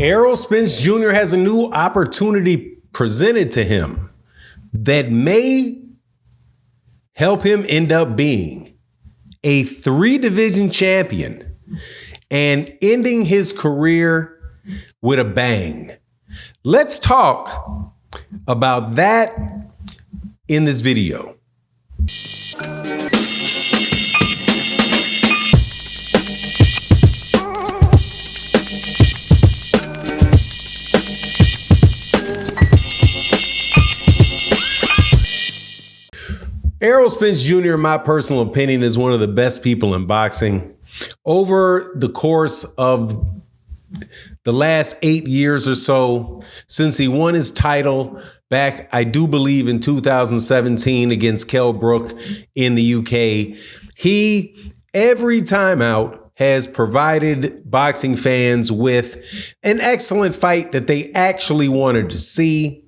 Errol Spence Jr. has a new opportunity presented to him that may help him end up being a 3-division champion and ending his career with a bang. Let's talk about that in this video. Errol Spence Jr., in my personal opinion, is one of the best people in boxing. Over the course of the last 8 years or so, since he won his title back, I do believe, in 2017 against Kell Brook in the UK, he, every time out, has provided boxing fans with an excellent fight that they actually wanted to see.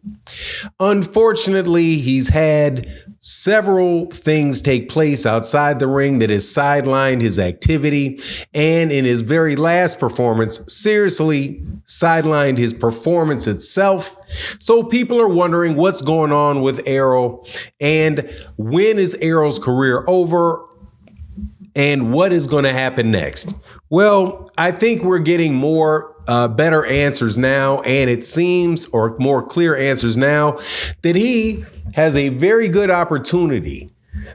Unfortunately, he's had several things take place outside the ring that has sidelined his activity, and in his very last performance, seriously sidelined his performance itself. So people are wondering what's going on with Errol, and when is Errol's career over, and what is going to happen next? Well, I think we're getting more better answers now, and it seems, or more clear answers now, that he has a very good opportunity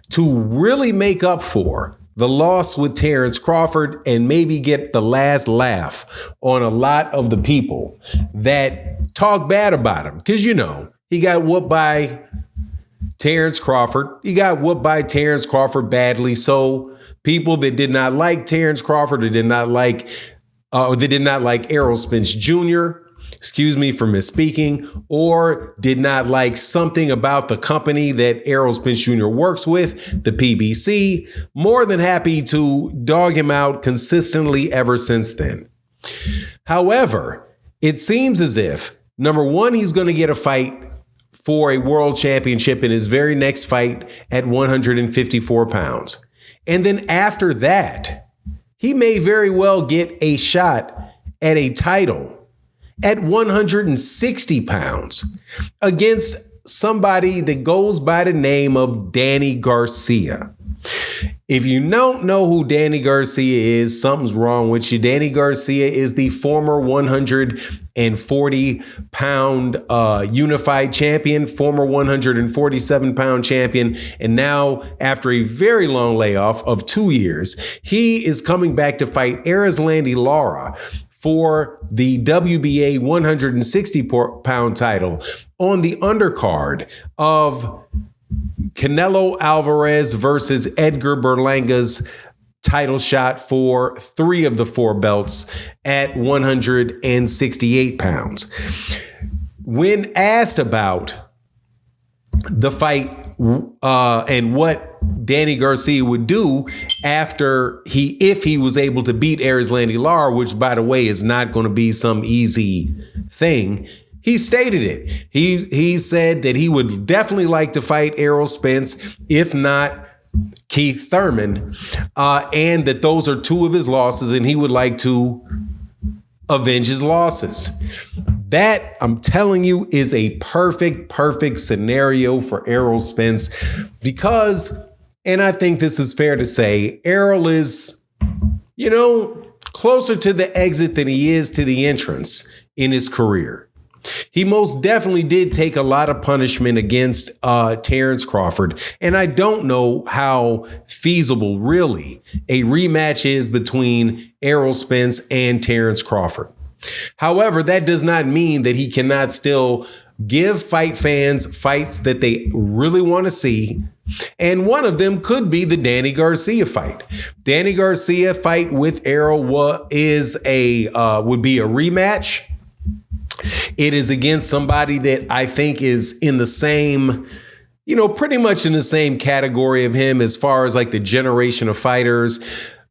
to really make up for the loss with Terrence Crawford and maybe get the last laugh on a lot of the people that talk bad about him. Because, you know, he got whooped by Terrence Crawford. He got whooped by Terrence Crawford badly. So people that did not like Terrence Crawford or did not like Errol Spence Jr., excuse me for misspeaking, or did not like something about the company that Errol Spence Jr. works with, the PBC, more than happy to dog him out consistently ever since then. However, it seems as if, number one, he's going to get a fight for a world championship in his very next fight at 154 pounds. And then after that, he may very well get a shot at a title at 160 pounds against somebody that goes by the name of Danny Garcia. If you don't know who Danny Garcia is, something's wrong with you. Danny Garcia is the former 140-pound unified champion, former 147-pound champion, and now, after a very long layoff of 2 years, he is coming back to fight Erislandy Lara for the WBA 160-pound title on the undercard of Canelo Alvarez versus Edgar Berlanga's title shot for 3 of the 4 belts at 168 pounds. When asked about the fight and what Danny Garcia would do if he was able to beat Erislandy Lara, which, by the way, is not going to be some easy thing, he stated it. He said that he would definitely like to fight Errol Spence, if not Keith Thurman, and that those are 2 of his losses, and he would like to avenge his losses. That, I'm telling you, is a perfect scenario for Errol Spence because, and I think this is fair to say, Errol is, closer to the exit than he is to the entrance in his career. He most definitely did take a lot of punishment against Terrence Crawford, and I don't know how feasible really a rematch is between Errol Spence and Terrence Crawford. However, that does not mean that he cannot still give fight fans fights that they really want to see, and one of them could be the Danny Garcia fight. Danny Garcia fight with Errol would be a rematch. It is against somebody that I think is in the same, pretty much in the same category of him as far as like the generation of fighters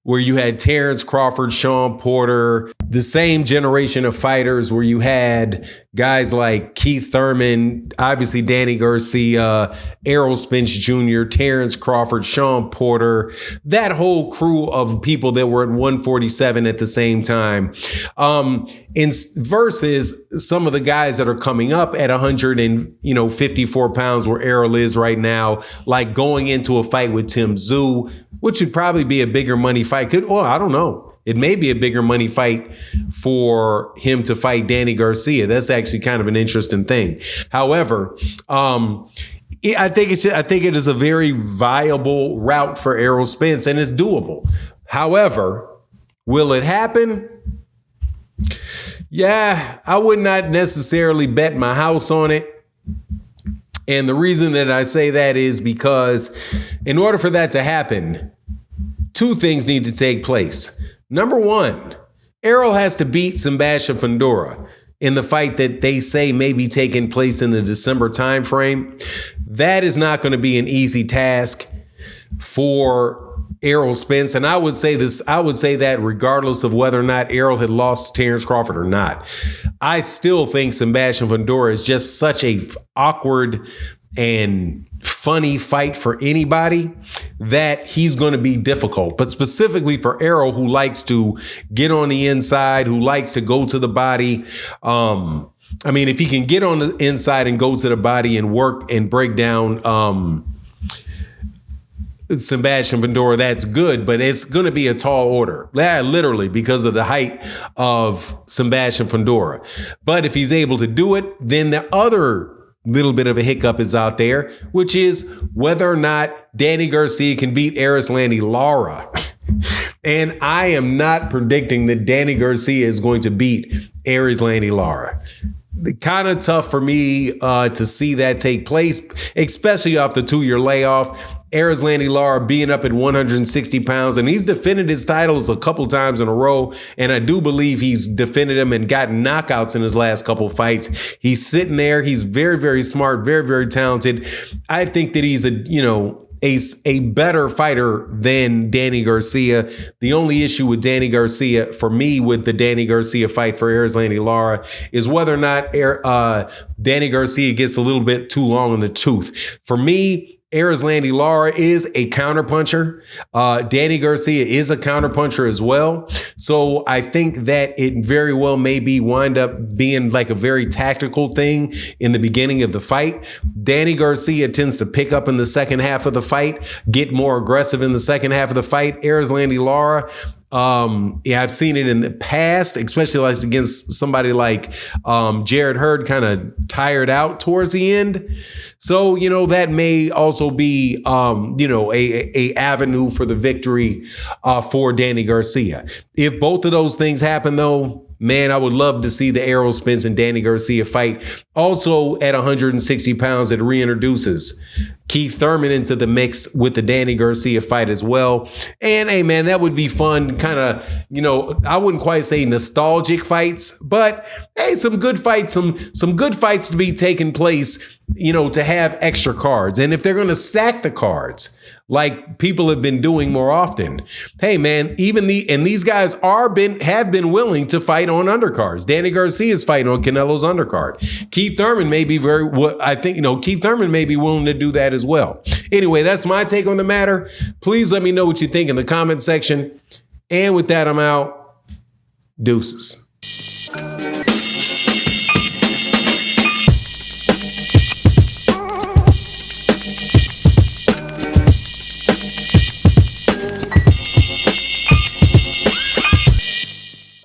where you had Terrence Crawford, Sean Porter, the same generation of fighters where you had guys like Keith Thurman, obviously Danny Garcia, Errol Spence Jr., Terrence Crawford, Sean Porter, that whole crew of people that were at 147 at the same time. Versus some of the guys that are coming up at 154 pounds where Errol is right now, like going into a fight with Tim Tszyu, which would probably be a bigger money fight. I don't know. It may be a bigger money fight for him to fight Danny Garcia. That's actually kind of an interesting thing. However, I think it is a very viable route for Errol Spence, and it's doable. However, will it happen? Yeah, I would not necessarily bet my house on it. And the reason that I say that is because in order for that to happen, two things need to take place. Number one, Errol has to beat Sebastian Fundura in the fight that they say may be taking place in the December timeframe. That is not going to be an easy task for Errol Spence. And I would say that regardless of whether or not Errol had lost to Terrence Crawford or not. I still think Sebastian Fundura is just such a awkward and funny fight for anybody that he's going to be difficult. But specifically for Errol, who likes to get on the inside, who likes to go to the body. If he can get on the inside and go to the body and work and break down Sebastian Fundura, that's good, but it's going to be a tall order, literally, because of the height of Sebastian Fundura. But if he's able to do it, then the other little bit of a hiccup is out there, which is whether or not Danny Garcia can beat Erislandy Lara. And I am not predicting that Danny Garcia is going to beat Erislandy Lara. Kind of tough for me to see that take place, especially off the 2-year layoff. Erislandy Lara being up at 160 pounds, and he's defended his titles a couple times in a row, and I do believe he's defended them and gotten knockouts in his last couple fights. He's sitting there. He's very, very smart, very, very talented. I think that he's a better fighter than Danny Garcia. The only issue with Danny Garcia, for me, with the Danny Garcia fight for Erislandy Lara, is whether or not Danny Garcia gets a little bit too long in the tooth. For me, Erislandy Lara is a counterpuncher. Danny Garcia is a counterpuncher as well. So I think that it very well maybe wind up being like a very tactical thing in the beginning of the fight. Danny Garcia tends to pick up in the second half of the fight, get more aggressive in the second half of the fight. Erislandy Lara, I've seen it in the past, especially like against somebody like Jared Hurd, kind of tired out towards the end. So, that may also be, a avenue for the victory for Danny Garcia. If both of those things happen, though, man, I would love to see the Errol Spence and Danny Garcia fight. Also at 160 pounds, it reintroduces Keith Thurman into the mix with the Danny Garcia fight as well. And hey, man, that would be fun. Kind of, I wouldn't quite say nostalgic fights, but hey, some good fights, some good fights to be taking place, to have extra cards. And if they're going to stack the cards, like people have been doing more often. Hey, man, these guys have been willing to fight on undercards. Danny Garcia is fighting on Canelo's undercard. Keith Thurman may be Keith Thurman may be willing to do that as well. Anyway, that's my take on the matter. Please let me know what you think in the comment section. And with that, I'm out. Deuces.